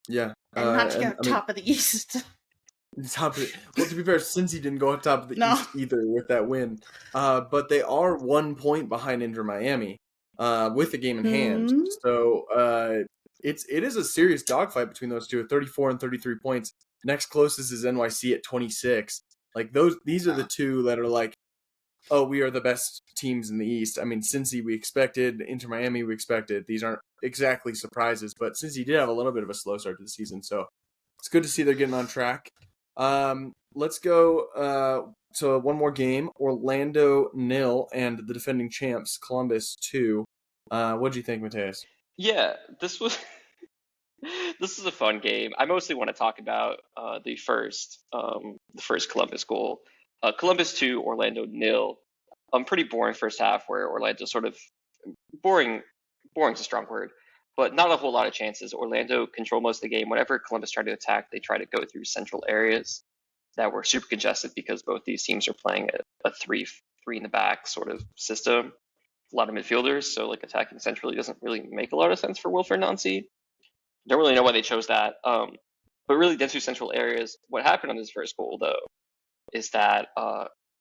Yeah. And not to get top of the East. Well, to be fair, Cincy didn't go on top of the East either with that win. But they are 1 point behind Inter Miami with the game in hand. So it is a serious dogfight between those two at 34 and 33 points. Next closest is NYC at 26. Like these are the two that are like, oh, we are the best teams in the East. I mean, Cincy we expected, Inter Miami we expected. These aren't exactly surprises, but Cincy did have a little bit of a slow start to the season, so it's good to see they're getting on track. Let's go. So one more game: Orlando 0 and the defending champs Columbus 2. What do you think, Matheus? Yeah, this was a fun game. I mostly want to talk about the first Columbus goal. Columbus 2, Orlando 0. Pretty boring first half where Orlando sort of boring is a strong word, but not a whole lot of chances. Orlando controlled most of the game. Whenever Columbus tried to attack, they tried to go through central areas that were super congested because both these teams are playing a 3 in the back sort of system. A lot of midfielders, so like attacking centrally doesn't really make a lot of sense for Wilfred Nancy. Don't really know why they chose that. But really dense through central areas. What happened on this first goal, though, is that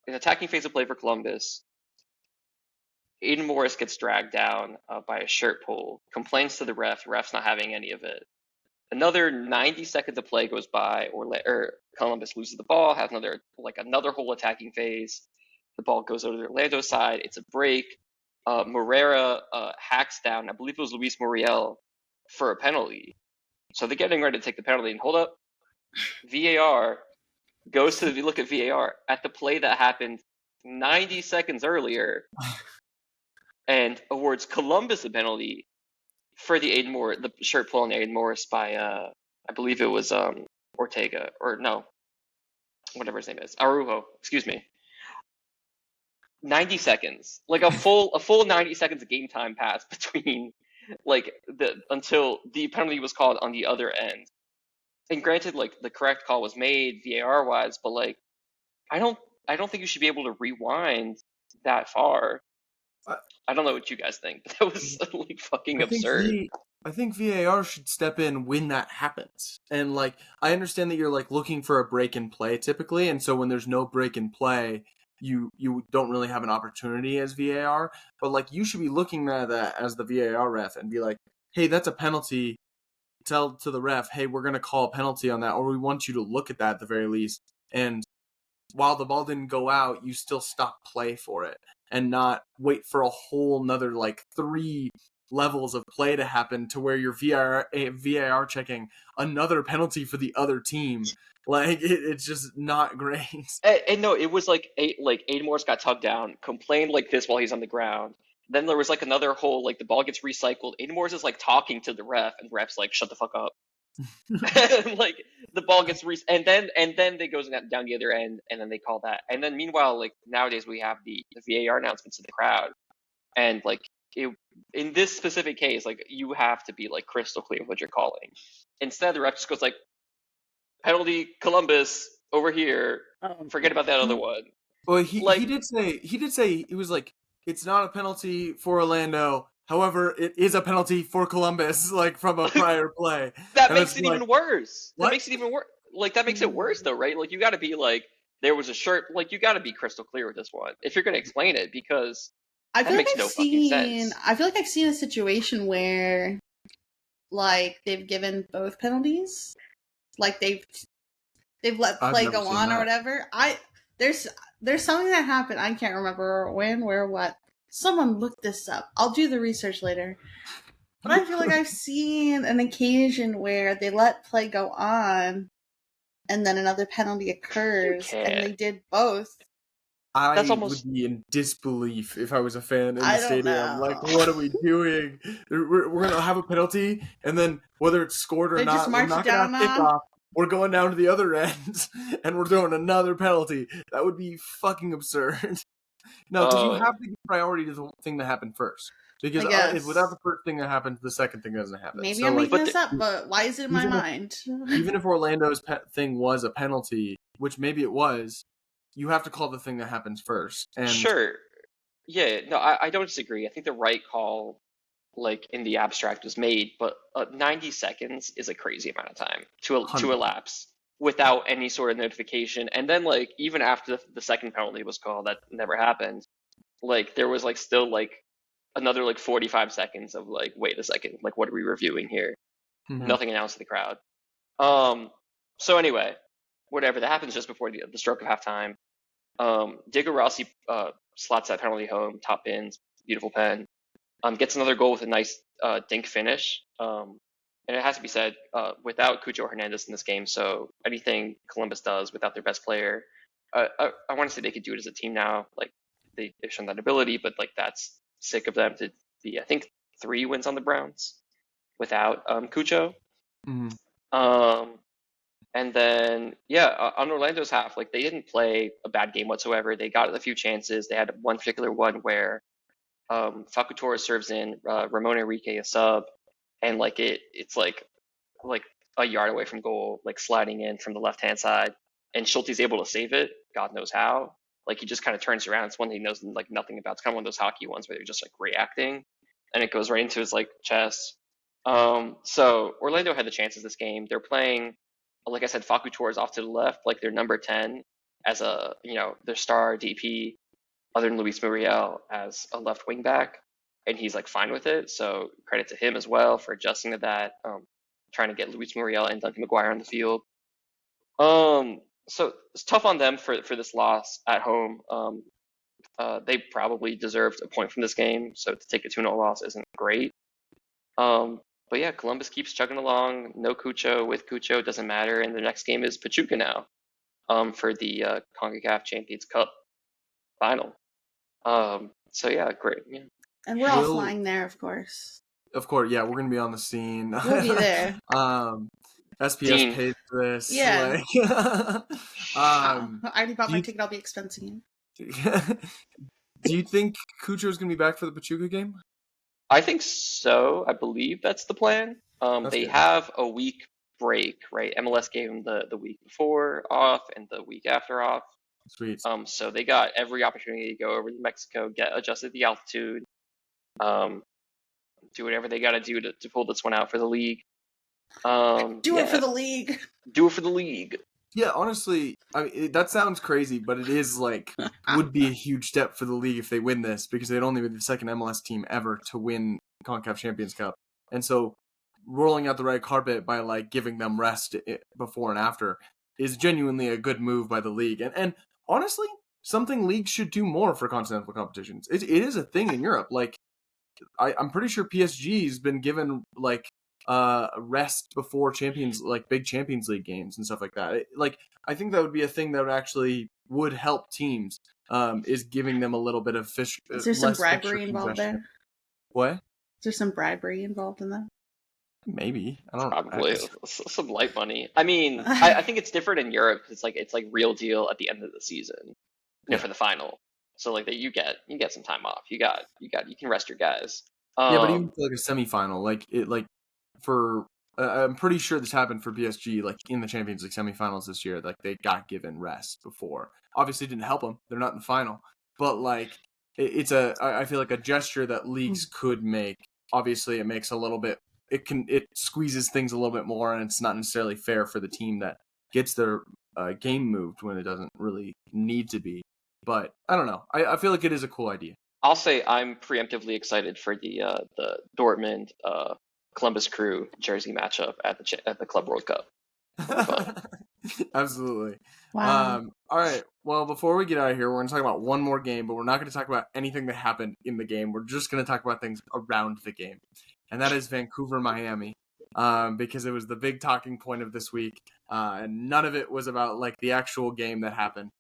in attacking phase of play for Columbus, Aiden Morris gets dragged down by a shirt pull, complains to the ref's not having any of it. Another 90 seconds of play goes by, or Columbus loses the ball, has another whole attacking phase. The ball goes over to the Orlando side. It's a break. Morera hacks down, I believe it was Luis Muriel, for a penalty. So they're getting ready to take the penalty, and hold up, VAR goes to look at VAR at the play that happened 90 seconds earlier and awards Columbus a penalty for the shirt pull on Aiden Morris by I believe it was Ortega, or no, whatever his name is, Araujo, excuse me. 90 seconds, like a full 90 seconds of game time passed between until the penalty was called on the other end. And granted, like, the correct call was made VAR wise, but like I don't think you should be able to rewind that far. I don't know what you guys think, but that was like fucking absurd. I think VAR should step in when that happens. And like, I understand that you're like looking for a break in play typically, and so when there's no break in play, you don't really have an opportunity as VAR. But like, you should be looking at that as the VAR ref and be like, hey, that's a penalty. Tell to the ref, hey, we're gonna call a penalty on that, or we want you to look at that at the very least. And while the ball didn't go out, you still stop play for it and not wait for a whole nother like 3 levels of play to happen to where you're VAR checking another penalty for the other team. Like, it's just not great. And no, it was like Aiden Morris got tugged down, complained like this while he's on the ground. Then there was like another whole, like, the ball gets recycled. Aiden Morris is like talking to the ref, and the ref's like, shut the fuck up. And like the ball gets and then they goes down the other end, and then they call that. And then meanwhile, like, nowadays we have the VAR announcements to the crowd, and like in this specific case, like, you have to be like crystal clear what you're calling. Instead, the ref just goes like, penalty Columbus over here. Forget about that other one. Well, he did say he was like, it's not a penalty for Orlando. However, it is a penalty for Columbus, like, from a prior play. That makes it even worse. That makes it even worse. Like, that makes it worse, though, right? Like, you got to be like, there was a shirt. Like, you got to be crystal clear with this one if you're going to explain it, because that makes no fucking sense. I feel like I've seen a situation where, like, they've given both penalties. Like, they've let play go on or whatever. There's something that happened. I can't remember when, where, what. Someone look this up. I'll do the research later. But I feel like I've seen an occasion where they let play go on, and then another penalty occurs, and they did both. I would be in disbelief if I was a fan in the stadium. Like, what are we doing? We're going to have a penalty, and then whether it's scored or not, we're not going to kick off. We're going down to the other end, and we're throwing another penalty. That would be fucking absurd. No, because you have to give priority to the thing that happened first. Because without the first thing that happens, the second thing doesn't happen. Maybe I'm making this up, but why is it in my mind? Even if Orlando's thing was a penalty, which maybe it was, you have to call the thing that happens first. And sure. Yeah, no, I don't disagree. I think the right call, like, in the abstract was made, but 90 seconds is a crazy amount of time to elapse without any sort of notification. And then, like, even after the second penalty was called, that never happened. Like, there was like still like another like 45 seconds of like, wait a second, like, what are we reviewing here? Mm-hmm. Nothing announced to the crowd. So anyway, whatever, that happens just before the stroke of halftime. Diego Rossi slots that penalty home, top bins, beautiful pen. Gets another goal with a nice dink finish. And it has to be said, without Cucho Hernandez in this game, so anything Columbus does without their best player, I want to say they could do it as a team now. Like, they've shown that ability, but like, that's sick of them to be, I think, 3 wins on the Browns without Cucho. Mm-hmm. And then, on Orlando's half, like, they didn't play a bad game whatsoever. They got a few chances. They had one particular one where Facu Torres serves in Ramon Enrique, a sub, and like it's like a yard away from goal, like sliding in from the left-hand side, and Schulte's able to save it. God knows how. Like, he just kind of turns around. It's one he knows like nothing about. It's kind of one of those hockey ones where they're just like reacting, and it goes right into his like chest. So Orlando had the chances this game. They're playing, like I said, Facu Torres off to the left, like their number 10 as a, their star DP. other than Luis Muriel as a left wing back, and he's like fine with it. So credit to him as well for adjusting to that. Trying to get Luis Muriel and Duncan McGuire on the field. So it's tough on them for this loss at home. They probably deserved a point from this game, so to take a 2-0 loss isn't great. But yeah, Columbus keeps chugging along. No Cucho, with Cucho, doesn't matter. And the next game is Pachuca now, for the CONCACAF Champions Cup final. So yeah, great. Yeah. And we're all flying there, of course. Of course, yeah, we're gonna be on the scene. We'll be there. SPS paid for this. Yeah. I already bought my ticket. I'll be expensing it. Do you think Cucho is gonna be back for the Pachuca game? I think so. I believe that's the plan. They good. have a week break, right? MLS gave them the week before off and the week after off. Sweet. So they got every opportunity to go over to Mexico, get adjusted to the altitude, do whatever they got to do to pull this one out for the league. Do it for the league. Do it for the league. Yeah, honestly, that sounds crazy, but it is would be a huge step for the league if they win this, because they'd only be the second MLS team ever to win CONCACAF Champions Cup. And so rolling out the red carpet by giving them rest before and after is genuinely a good move by the league. And honestly, something leagues should do more for continental competitions. It is a thing in Europe. I'm pretty sure PSG's been given rest before big Champions League games and stuff like that. I think that would be a thing that would help teams. Is giving them a little bit of fish. Is there some bribery involved there? What? Is there some bribery involved in that? Maybe. I don't know. Probably some light money. I mean, I think it's different in Europe because it's real deal at the end of the season, for the final. So you get some time off. You can rest your guys. Yeah, but even for a semifinal, I'm pretty sure this happened for PSG, in the Champions League semifinals this year. They got given rest before. Obviously, it didn't help them. They're not in the final, but it's I feel like a gesture that leagues could make. Obviously, it makes a little bit. It squeezes things a little bit more, and it's not necessarily fair for the team that gets their game moved when it doesn't really need to be. But I don't know. I feel like it is a cool idea. I'll say I'm preemptively excited for the Dortmund Columbus Crew jersey matchup at the Club World Cup. Absolutely. Wow. All right. Well, before we get out of here, we're going to talk about one more game, but we're not going to talk about anything that happened in the game. We're just going to talk about things around the game, and that is Vancouver, Miami, because it was the big talking point of this week, and none of it was about the actual game that happened.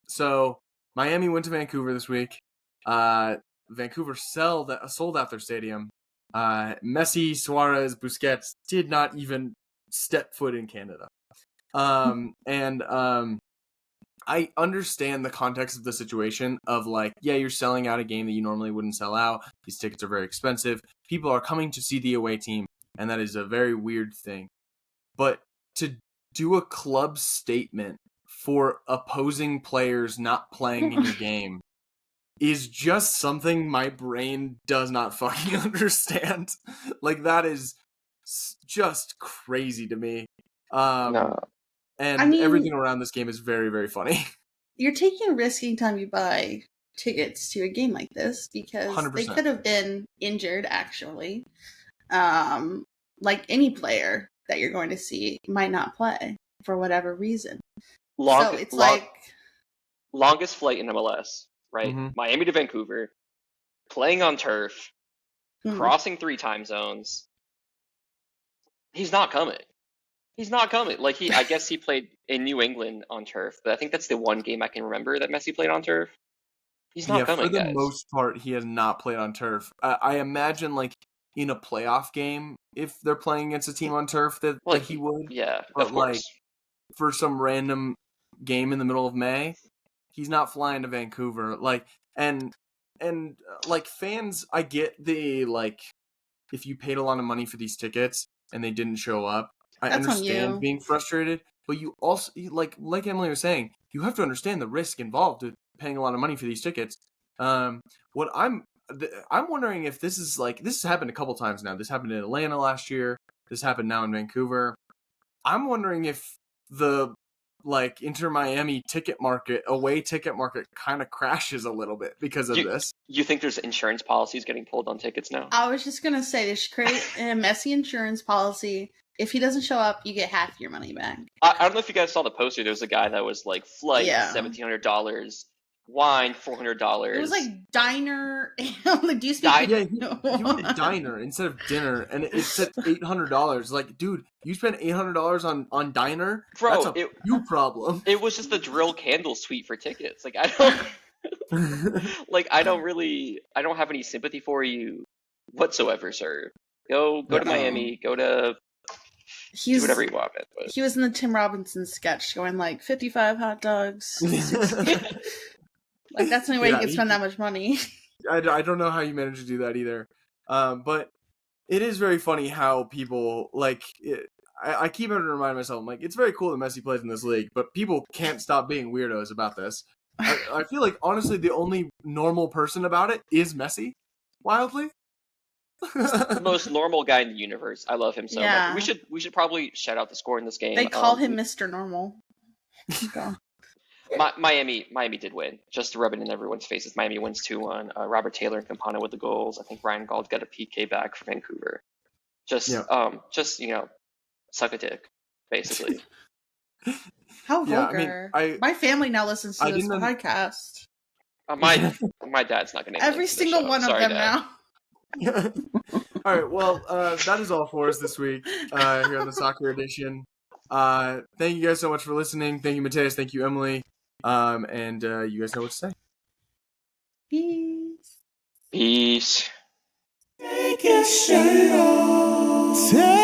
So Miami went to Vancouver this week. Vancouver sold out their stadium. Messi, Suarez, Busquets did not even step foot in Canada. I understand the context of the situation of you're selling out a game that you normally wouldn't sell out. These tickets are very expensive. People are coming to see the away team, and that is a very weird thing. But to do a club statement for opposing players not playing in your game is just something my brain does not fucking understand. That is just crazy to me. No. And everything around this game is very, very funny. You're taking a risk anytime you buy tickets to a game like this, because 100%. They could have been injured, actually. Any player that you're going to see might not play for whatever reason. Longest flight in MLS, right? Mm-hmm. Miami to Vancouver, playing on turf, crossing 3 time zones. He's not coming. I guess he played in New England on turf, but I think that's the one game I can remember that Messi played on turf. He's not coming, for the most part, he has not played on turf. I imagine, in a playoff game, if they're playing against a team on turf, that he would. Yeah, but of course. For some random game in the middle of May, he's not flying to Vancouver. Fans, I get the if you paid a lot of money for these tickets and they didn't show up, I understand being frustrated. But you also, like Emily was saying, you have to understand the risk involved with paying a lot of money for these tickets. What I'm wondering if this is this has happened a couple times now. This happened in Atlanta last year. This happened now in Vancouver. I'm wondering if the like Inter Miami away ticket market kind of crashes a little bit because of this. You think there's insurance policies getting pulled on tickets now? I was just going to say they should create a Messi insurance policy. If he doesn't show up, you get half your money back. I don't know if you guys saw the poster. There was a guy that was like flight $1,700, wine $400. It was like diner. Like, do you speak? He went diner instead of dinner, and it said $800. Like, dude, you spent $800 on diner, bro. That's a problem. It was just the drill candle suite for tickets. Like, I don't, like, I don't have any sympathy for you whatsoever, sir. Go to Miami. Go to. Do whatever you want. But. He was in the Tim Robinson sketch, going like 55 hot dogs. Like, that's the only way you can spend that much money. I don't know how you managed to do that either. But it is very funny how people, like, I keep having to remind myself, I'm like, it's very cool that Messi plays in this league, but people can't stop being weirdos about this. I feel like, honestly, the only normal person about it is Messi, wildly. The most normal guy in the universe. I love him so much. We should probably shout out the score in this game. They call him Mr. Normal. Miami did win. Just to rub it in everyone's faces, Miami wins 2-1. Robert Taylor and Campana with the goals. I think Ryan Gauld got a PK back for Vancouver. Just suck a dick, basically. How vulgar! My family now listens to this podcast. My dad's not going to. Every single one of them now. All right. Well, that is all for us this week here on the Soccer Edition. Thank you guys so much for listening. Thank you, Matheus. Thank you, Emily. And you guys know what to say. Peace. Peace. Take your shirt off.